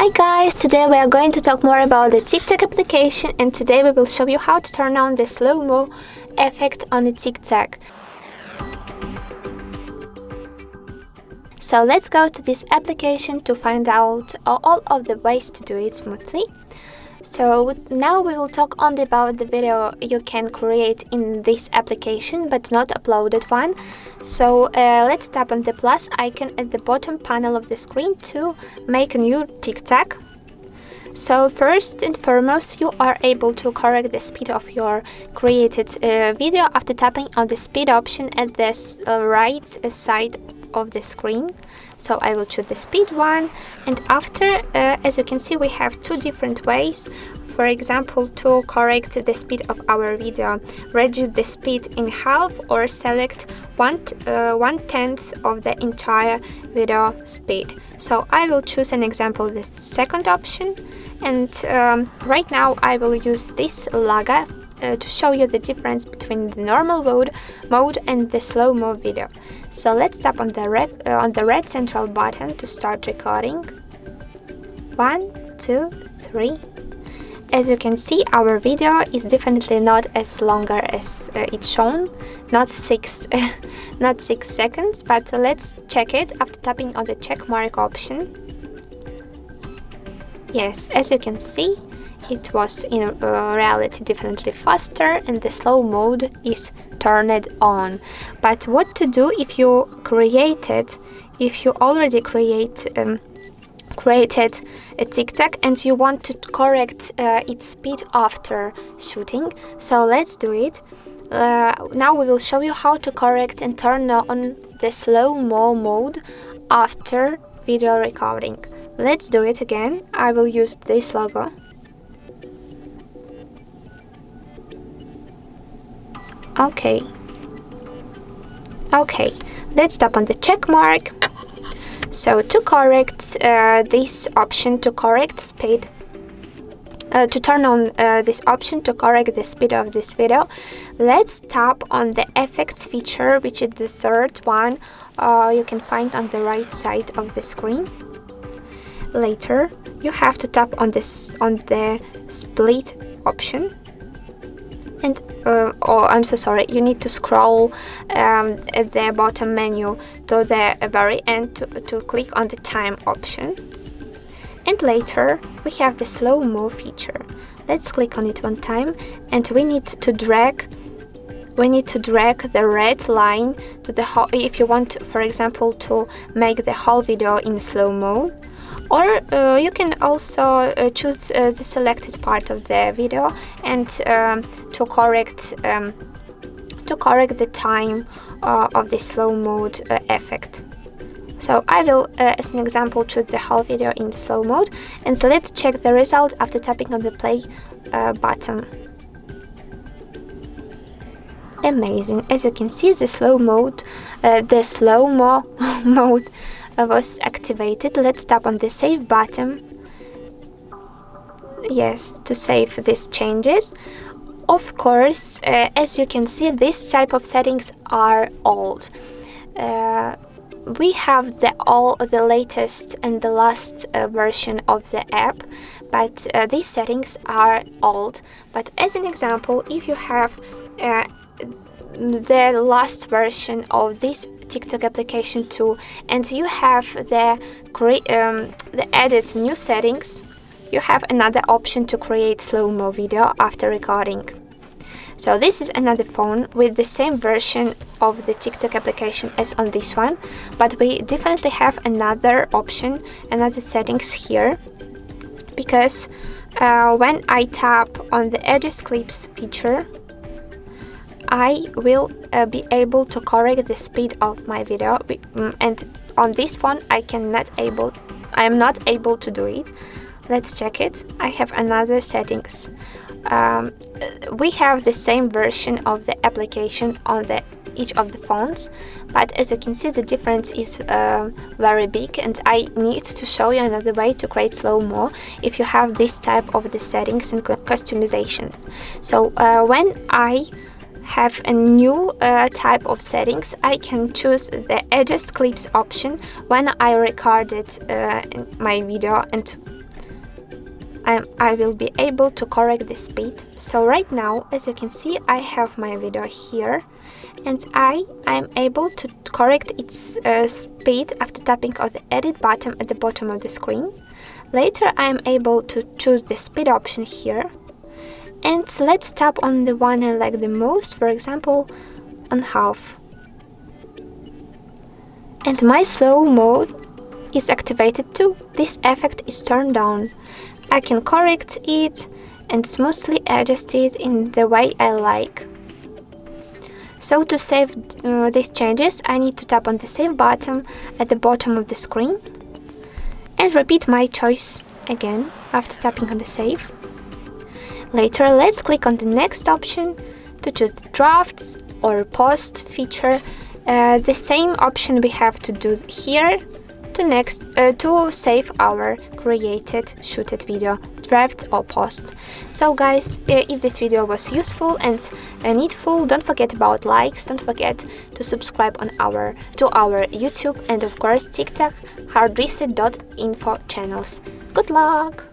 Hi guys, today we are going to talk more about the TikTok application, and today we will show you how to turn on the slow-mo effect on the TikTok. So let's go to this application to find out all of the ways to do it smoothly. So now we will talk only about the video you can create in this application but not uploaded one. So let's tap on the plus icon at the bottom panel of the screen to make a new TikTok. So first and foremost, you are able to correct the speed of your created video after tapping on the speed option at the right side of the screen. So I will choose the speed one, and after, as you can see, we have two different ways. For example, to correct the speed of our video, reduce the speed in half or select one-tenth of the entire video speed. So I will choose an example, the second option, and right now I will use this logo to show you the difference between the normal mode and the slow-mo video. So let's tap on the red central button to start recording. 1, 2, 3. As you can see, our video is definitely not as longer as it's shown, not 6 seconds, but let's check it after tapping on the check mark option. Yes, as you can see, it was in reality definitely faster, and the slow mode is turned on. But what to do if you already created a TikTok and you want to correct its speed after shooting? So let's do it. Now we will show you how to correct and turn on the slow-mo mode after video recording. Let's do it again. I will use this logo. Okay, let's tap on the check mark. So to correct this option to correct speed, to turn on this option to correct the speed of this video, let's tap on the effects feature, which is the third one you can find on the right side of the screen. Later, you have to tap on the split option. And I'm so sorry, you need to scroll at the bottom menu to the very end to click on the time option. And later we have the slow-mo feature. Let's click on it one time, and we need to drag the red line to the whole, if you want, for example, to make the whole video in slow-mo. Or you can also choose the selected part of the video and to correct the time of the slow mode effect. So I will, as an example, choose the whole video in slow mode, and let's check the result after tapping on the play button. Amazing! As you can see, the slow-mo mode was activated. Let's tap on the save button. Yes, to save these changes. Of course, as you can see, this type of settings are old. We have the latest and the last version of the app, but these settings are old. But as an example, if you have the last version of this TikTok application too, and you have the added new settings, you have another option to create slow-mo video after recording. So this is another phone with the same version of the TikTok application as on this one, but we definitely have another option, another settings here, because when I tap on the Edges Clips feature, I will be able to correct the speed of my video, and on this phone I am not able to do it. Let's check it. I have another settings. We have the same version of the application on each of the phones, but as you can see, the difference is very big, and I need to show you another way to create slow-mo if you have this type of the settings and customizations. So when I have a new type of settings, I can choose the Adjust Clips option when I recorded my video, and I will be able to correct the speed. So right now, as you can see, I have my video here, and I am able to correct its speed after tapping on the edit button at the bottom of the screen. Later I am able to choose the speed option here, and let's tap on the one I like the most, for example on half. And my slow mode is activated too. This effect is turned on. I can correct it and smoothly adjust it in the way I like. So to save these changes, I need to tap on the save button at the bottom of the screen and repeat my choice again after tapping on the save. Later, let's click on the next option to choose drafts or post feature. The same option we have to do here to save our created shooted video, draft or post. So guys, if this video was useful and needful, don't forget about likes, don't forget to subscribe to our YouTube and of course TikTok, HardReset.Info channels. Good luck!